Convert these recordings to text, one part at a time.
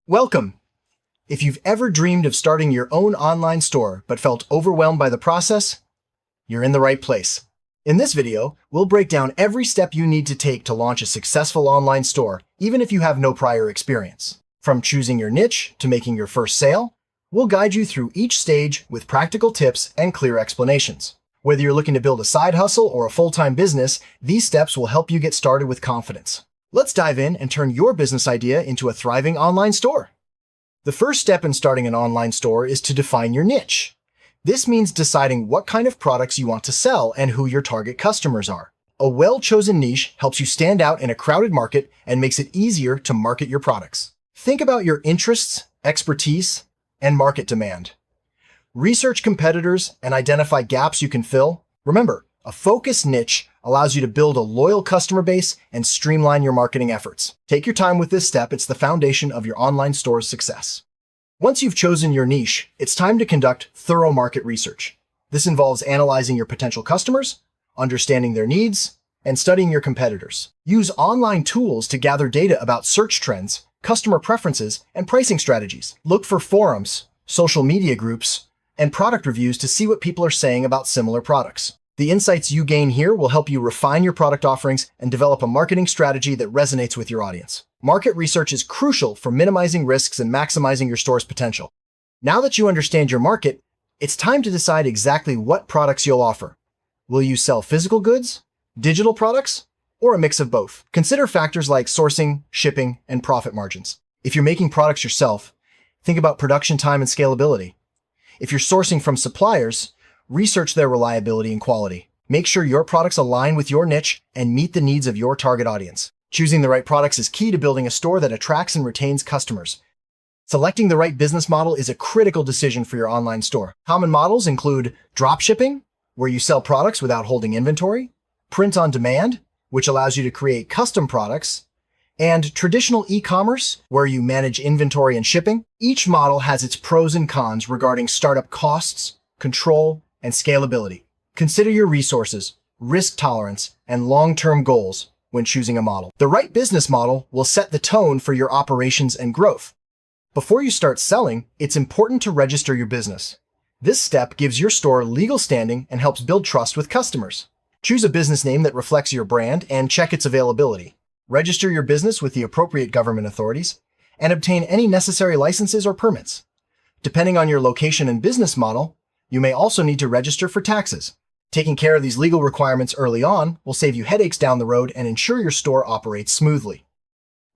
Welcome! If you've ever dreamed of starting your own online store but felt overwhelmed by the process, you're in the right place. In this video, we'll break down every step you need to take to launch a successful online store, even if you have no prior experience. From choosing your niche to making your first sale, we'll guide you through each stage with practical tips and clear explanations. Whether you're looking to build a side hustle or a full-time business, these steps will help you get started with confidence. Let's dive in and turn your business idea into a thriving online store. The first step in starting an online store is to define your niche. This means deciding what kind of products you want to sell and who your target customers are. A well-chosen niche helps you stand out in a crowded market and makes it easier to market your products. Think about your interests, expertise, and market demand. Research competitors and identify gaps you can fill. Remember, a focused niche allows you to build a loyal customer base and streamline your marketing efforts. Take your time with this step. It's the foundation of your online store's success. Once you've chosen your niche, it's time to conduct thorough market research. This involves analyzing your potential customers, understanding their needs, and studying your competitors. Use online tools to gather data about search trends, customer preferences, and pricing strategies. Look for forums, social media groups, and product reviews to see what people are saying about similar products. The insights you gain here will help you refine your product offerings and develop a marketing strategy that resonates with your audience. Market research is crucial for minimizing risks and maximizing your store's potential. Now that you understand your market, it's time to decide exactly what products you'll offer. Will you sell physical goods, digital products, or a mix of both? Consider factors like sourcing, shipping, and profit margins. If you're making products yourself, think about production time and scalability. If you're sourcing from suppliers, research their reliability and quality. Make sure your products align with your niche and meet the needs of your target audience. Choosing the right products is key to building a store that attracts and retains customers. Selecting the right business model is a critical decision for your online store. Common models include dropshipping, where you sell products without holding inventory, print on demand, which allows you to create custom products, and traditional e-commerce, where you manage inventory and shipping. Each model has its pros and cons regarding startup costs, control, and scalability. Consider your resources, risk tolerance, and long-term goals when choosing a model. The right business model will set the tone for your operations and growth. Before you start selling, it's important to register your business. This step gives your store legal standing and helps build trust with customers. Choose a business name that reflects your brand and check its availability. Register your business with the appropriate government authorities and obtain any necessary licenses or permits. Depending on your location and business model, you may also need to register for taxes. Taking care of these legal requirements early on will save you headaches down the road and ensure your store operates smoothly.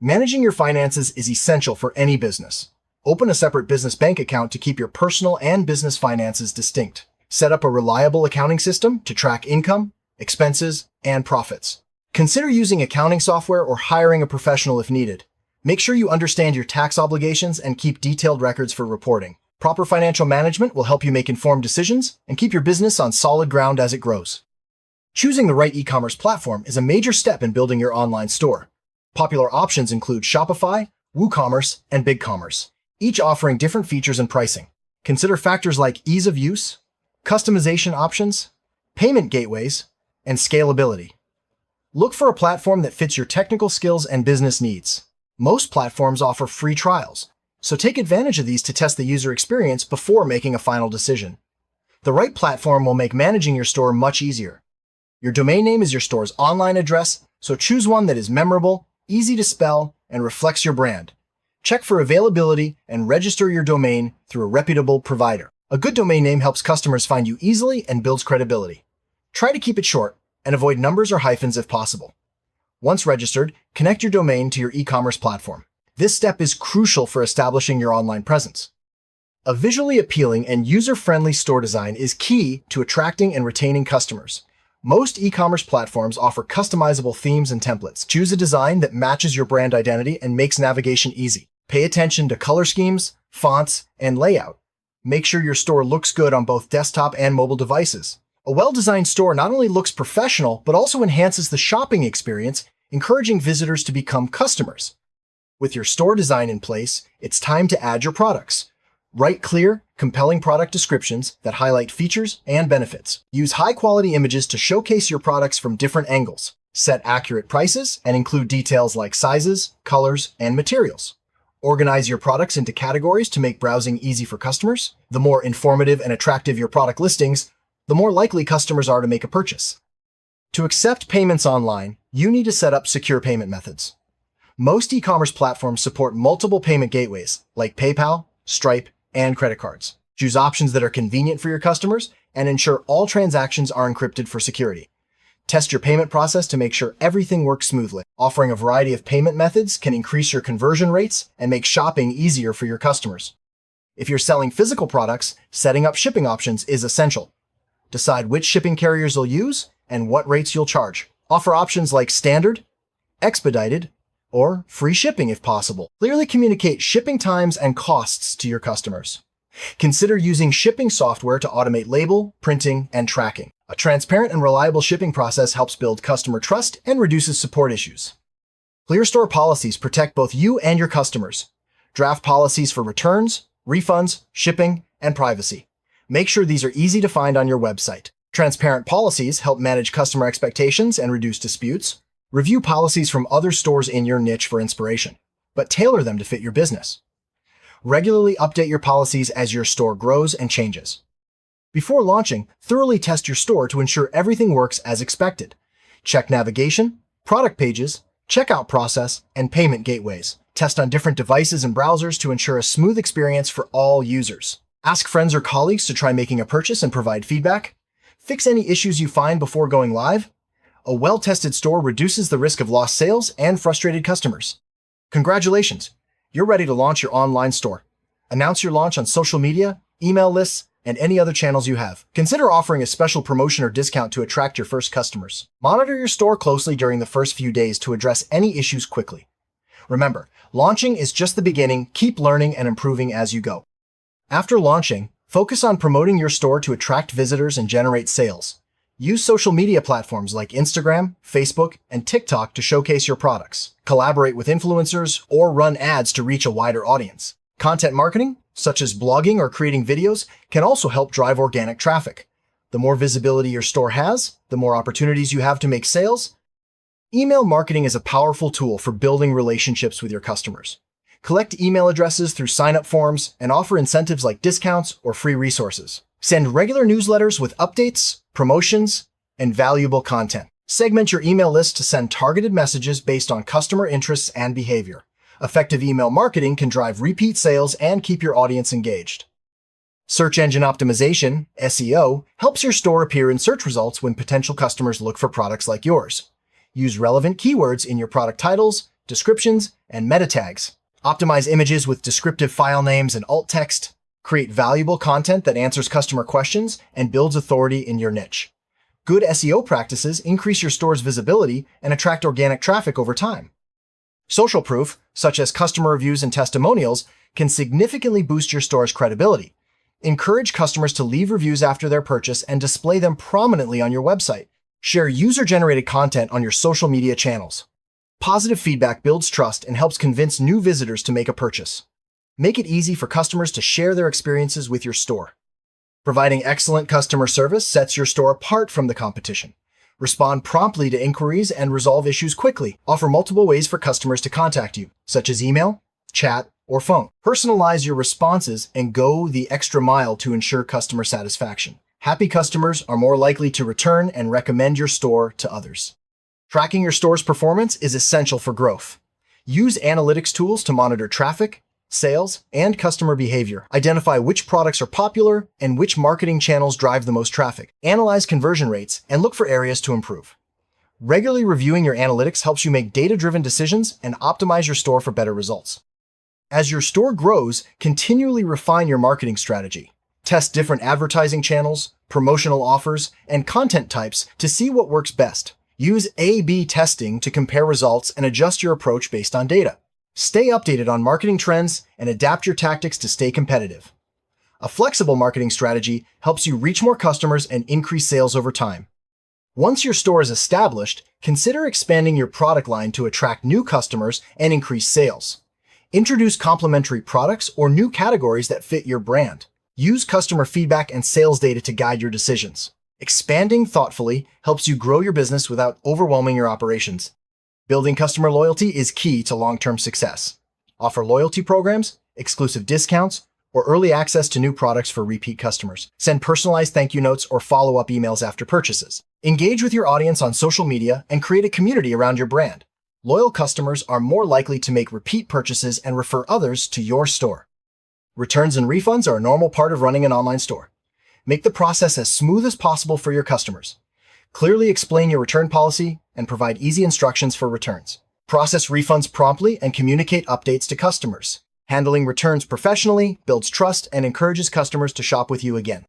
Managing your finances is essential for any business. Open a separate business bank account to keep your personal and business finances distinct. Set up a reliable accounting system to track income, expenses, and profits. Consider using accounting software or hiring a professional if needed. Make sure you understand your tax obligations and keep detailed records for reporting. Proper financial management will help you make informed decisions and keep your business on solid ground as it grows. Choosing the right e-commerce platform is a major step in building your online store. Popular options include Shopify, WooCommerce, and BigCommerce, each offering different features and pricing. Consider factors like ease of use, customization options, payment gateways, and scalability. Look for a platform that fits your technical skills and business needs. Most platforms offer free trials, so take advantage of these to test the user experience before making a final decision. The right platform will make managing your store much easier. Your domain name is your store's online address, so choose one that is memorable, easy to spell, and reflects your brand. Check for availability and register your domain through a reputable provider. A good domain name helps customers find you easily and builds credibility. Try to keep it short and avoid numbers or hyphens if possible. Once registered, connect your domain to your e-commerce platform. This step is crucial for establishing your online presence. A visually appealing and user-friendly store design is key to attracting and retaining customers. Most e-commerce platforms offer customizable themes and templates. Choose a design that matches your brand identity and makes navigation easy. Pay attention to color schemes, fonts, and layout. Make sure your store looks good on both desktop and mobile devices. A well-designed store not only looks professional, but also enhances the shopping experience, encouraging visitors to become customers. With your store design in place, it's time to add your products. Write clear, compelling product descriptions that highlight features and benefits. Use high-quality images to showcase your products from different angles. Set accurate prices and include details like sizes, colors, and materials. Organize your products into categories to make browsing easy for customers. The more informative and attractive your product listings, the more likely customers are to make a purchase. To accept payments online, you need to set up secure payment methods. Most e-commerce platforms support multiple payment gateways, like PayPal, Stripe, and credit cards. Choose options that are convenient for your customers and ensure all transactions are encrypted for security. Test your payment process to make sure everything works smoothly. Offering a variety of payment methods can increase your conversion rates and make shopping easier for your customers. If you're selling physical products, setting up shipping options is essential. Decide which shipping carriers you'll use and what rates you'll charge. Offer options like standard, expedited, or free shipping if possible. Clearly communicate shipping times and costs to your customers. Consider using shipping software to automate label, printing, and tracking. A transparent and reliable shipping process helps build customer trust and reduces support issues. Clear store policies protect both you and your customers. Draft policies for returns, refunds, shipping, and privacy. Make sure these are easy to find on your website. Transparent policies help manage customer expectations and reduce disputes. Review policies from other stores in your niche for inspiration, but tailor them to fit your business. Regularly update your policies as your store grows and changes. Before launching, thoroughly test your store to ensure everything works as expected. Check navigation, product pages, checkout process, and payment gateways. Test on different devices and browsers to ensure a smooth experience for all users. Ask friends or colleagues to try making a purchase and provide feedback. Fix any issues you find before going live. A well-tested store reduces the risk of lost sales and frustrated customers. Congratulations! You're ready to launch your online store. Announce your launch on social media, email lists, and any other channels you have. Consider offering a special promotion or discount to attract your first customers. Monitor your store closely during the first few days to address any issues quickly. Remember, launching is just the beginning. Keep learning and improving as you go. After launching, focus on promoting your store to attract visitors and generate sales. Use social media platforms like Instagram, Facebook, and TikTok to showcase your products. Collaborate with influencers or run ads to reach a wider audience. Content marketing, such as blogging or creating videos, can also help drive organic traffic. The more visibility your store has, the more opportunities you have to make sales. Email marketing is a powerful tool for building relationships with your customers. Collect email addresses through sign-up forms and offer incentives like discounts or free resources. Send regular newsletters with updates, promotions, and valuable content. Segment your email list to send targeted messages based on customer interests and behavior. Effective email marketing can drive repeat sales and keep your audience engaged. Search engine optimization, SEO, helps your store appear in search results when potential customers look for products like yours. Use relevant keywords in your product titles, descriptions, and meta tags. Optimize images with descriptive file names and alt text. Create valuable content that answers customer questions and builds authority in your niche. Good SEO practices increase your store's visibility and attract organic traffic over time. Social proof, such as customer reviews and testimonials, can significantly boost your store's credibility. Encourage customers to leave reviews after their purchase and display them prominently on your website. Share user-generated content on your social media channels. Positive feedback builds trust and helps convince new visitors to make a purchase. Make it easy for customers to share their experiences with your store. Providing excellent customer service sets your store apart from the competition. Respond promptly to inquiries and resolve issues quickly. Offer multiple ways for customers to contact you, such as email, chat, or phone. Personalize your responses and go the extra mile to ensure customer satisfaction. Happy customers are more likely to return and recommend your store to others. Tracking your store's performance is essential for growth. Use analytics tools to monitor traffic, sales, and customer behavior. Identify which products are popular and which marketing channels drive the most traffic. Analyze conversion rates and look for areas to improve. Regularly reviewing your analytics helps you make data-driven decisions and optimize your store for better results. As your store grows, continually refine your marketing strategy. Test different advertising channels, promotional offers, and content types to see what works best. Use A/B testing to compare results and adjust your approach based on data. Stay updated on marketing trends and adapt your tactics to stay competitive. A flexible marketing strategy helps you reach more customers and increase sales over time. Once your store is established, consider expanding your product line to attract new customers and increase sales. Introduce complementary products or new categories that fit your brand. Use customer feedback and sales data to guide your decisions. Expanding thoughtfully helps you grow your business without overwhelming your operations. Building customer loyalty is key to long-term success. Offer loyalty programs, exclusive discounts, or early access to new products for repeat customers. Send personalized thank you notes or follow-up emails after purchases. Engage with your audience on social media and create a community around your brand. Loyal customers are more likely to make repeat purchases and refer others to your store. Returns and refunds are a normal part of running an online store. Make the process as smooth as possible for your customers. Clearly explain your return policy and provide easy instructions for returns. Process refunds promptly and communicate updates to customers. Handling returns professionally builds trust and encourages customers to shop with you again.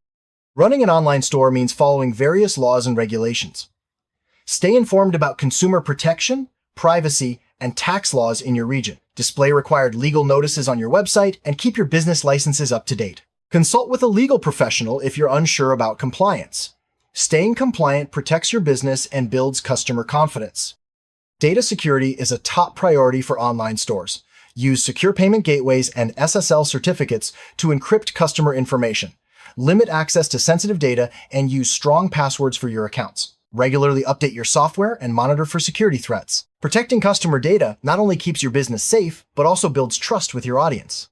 Running an online store means following various laws and regulations. Stay informed about consumer protection, privacy, and tax laws in your region. Display required legal notices on your website and keep your business licenses up to date. Consult with a legal professional if you're unsure about compliance. Staying compliant protects your business and builds customer confidence. Data security is a top priority for online stores. Use secure payment gateways and SSL certificates to encrypt customer information. Limit access to sensitive data and use strong passwords for your accounts. Regularly update your software and monitor for security threats. Protecting customer data not only keeps your business safe, but also builds trust with your audience.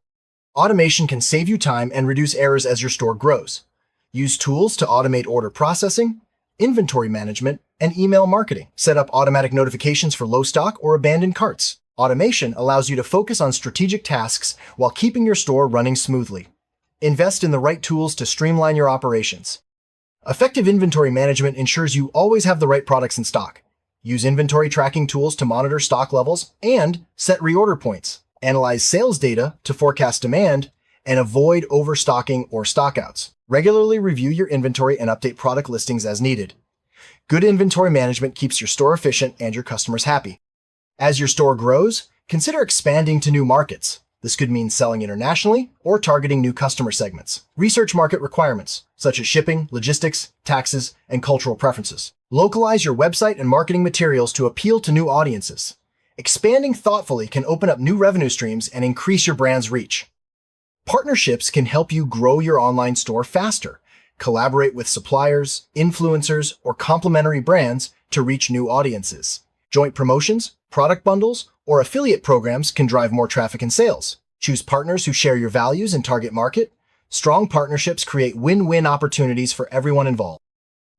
Automation can save you time and reduce errors as your store grows. Use tools to automate order processing, inventory management, and email marketing. Set up automatic notifications for low stock or abandoned carts. Automation allows you to focus on strategic tasks while keeping your store running smoothly. Invest in the right tools to streamline your operations. Effective inventory management ensures you always have the right products in stock. Use inventory tracking tools to monitor stock levels and set reorder points. Analyze sales data to forecast demand and avoid overstocking or stockouts. Regularly review your inventory and update product listings as needed. Good inventory management keeps your store efficient and your customers happy. As your store grows, consider expanding to new markets. This could mean selling internationally or targeting new customer segments. Research market requirements, such as shipping, logistics, taxes, and cultural preferences. Localize your website and marketing materials to appeal to new audiences. Expanding thoughtfully can open up new revenue streams and increase your brand's reach. Partnerships can help you grow your online store faster. Collaborate with suppliers, influencers, or complementary brands to reach new audiences. Joint promotions, product bundles, or affiliate programs can drive more traffic and sales. Choose partners who share your values and target market. Strong partnerships create win-win opportunities for everyone involved.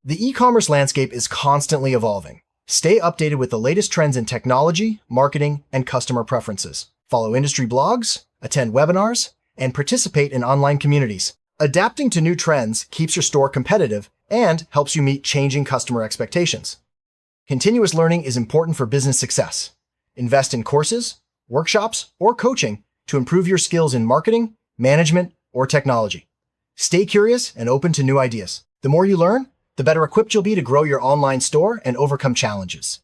The e-commerce landscape is constantly evolving. Stay updated with the latest trends in technology, marketing, and customer preferences. Follow industry blogs, attend webinars, and participate in online communities. Adapting to new trends keeps your store competitive and helps you meet changing customer expectations. Continuous learning is important for business success. Invest in courses, workshops, or coaching to improve your skills in marketing, management, or technology. Stay curious and open to new ideas. The more you learn, the better equipped you'll be to grow your online store and overcome challenges.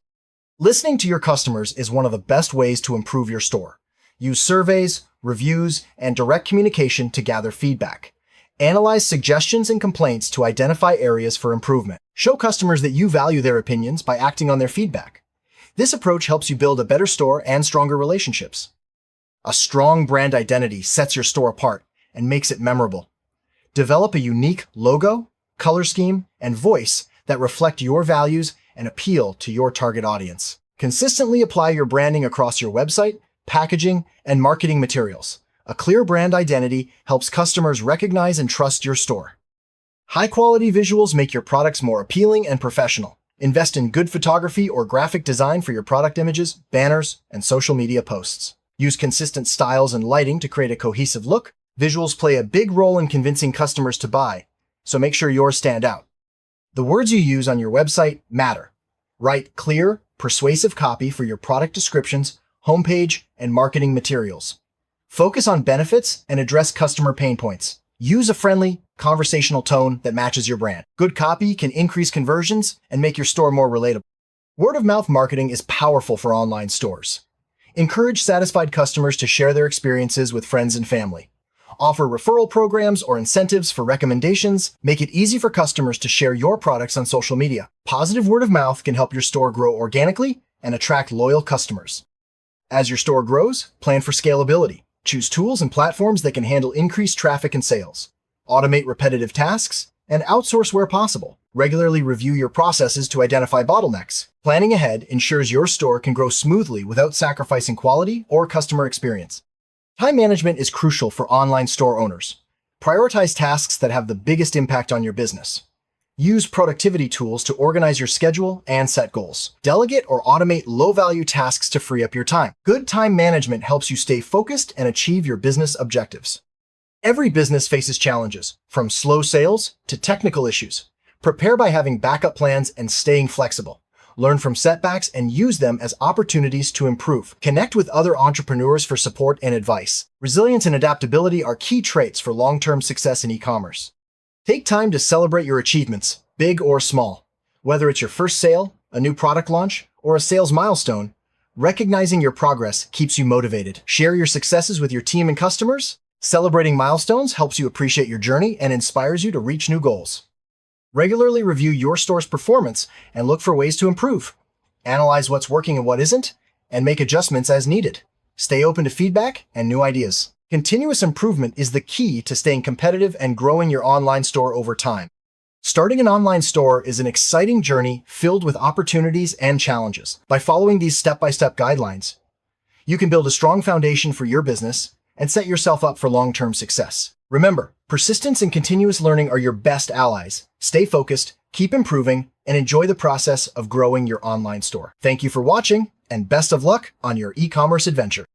Listening to your customers is one of the best ways to improve your store. Use surveys, reviews, and direct communication to gather feedback. Analyze suggestions and complaints to identify areas for improvement. Show customers that you value their opinions by acting on their feedback. This approach helps you build a better store and stronger relationships. A strong brand identity sets your store apart and makes it memorable. Develop a unique logo, color scheme, and voice that reflect your values and appeal to your target audience. Consistently apply your branding across your website, packaging, and marketing materials. A clear brand identity helps customers recognize and trust your store. High-quality visuals make your products more appealing and professional. Invest in good photography or graphic design for your product images, banners, and social media posts. Use consistent styles and lighting to create a cohesive look. Visuals play a big role in convincing customers to buy, so make sure yours stand out. The words you use on your website matter. Write clear, persuasive copy for your product descriptions, homepage, and marketing materials. Focus on benefits and address customer pain points. Use a friendly, conversational tone that matches your brand. Good copy can increase conversions and make your store more relatable. Word-of-mouth marketing is powerful for online stores. Encourage satisfied customers to share their experiences with friends and family. Offer referral programs or incentives for recommendations. Make it easy for customers to share your products on social media. Positive word of mouth can help your store grow organically and attract loyal customers. As your store grows, plan for scalability. Choose tools and platforms that can handle increased traffic and sales. Automate repetitive tasks and outsource where possible. Regularly review your processes to identify bottlenecks. Planning ahead ensures your store can grow smoothly without sacrificing quality or customer experience. Time management is crucial for online store owners. Prioritize tasks that have the biggest impact on your business. Use productivity tools to organize your schedule and set goals. Delegate or automate low-value tasks to free up your time. Good time management helps you stay focused and achieve your business objectives. Every business faces challenges, from slow sales to technical issues. Prepare by having backup plans and staying flexible. Learn from setbacks and use them as opportunities to improve. Connect with other entrepreneurs for support and advice. Resilience and adaptability are key traits for long-term success in e-commerce. Take time to celebrate your achievements, big or small. Whether it's your first sale, a new product launch, or a sales milestone, recognizing your progress keeps you motivated. Share your successes with your team and customers. Celebrating milestones helps you appreciate your journey and inspires you to reach new goals. Regularly review your store's performance and look for ways to improve. Analyze what's working and what isn't, and make adjustments as needed. Stay open to feedback and new ideas. Continuous improvement is the key to staying competitive and growing your online store over time. Starting an online store is an exciting journey filled with opportunities and challenges. By following these step-by-step guidelines, you can build a strong foundation for your business and set yourself up for long-term success. Remember, persistence and continuous learning are your best allies. Stay focused, keep improving, and enjoy the process of growing your online store. Thank you for watching, and best of luck on your e-commerce adventure.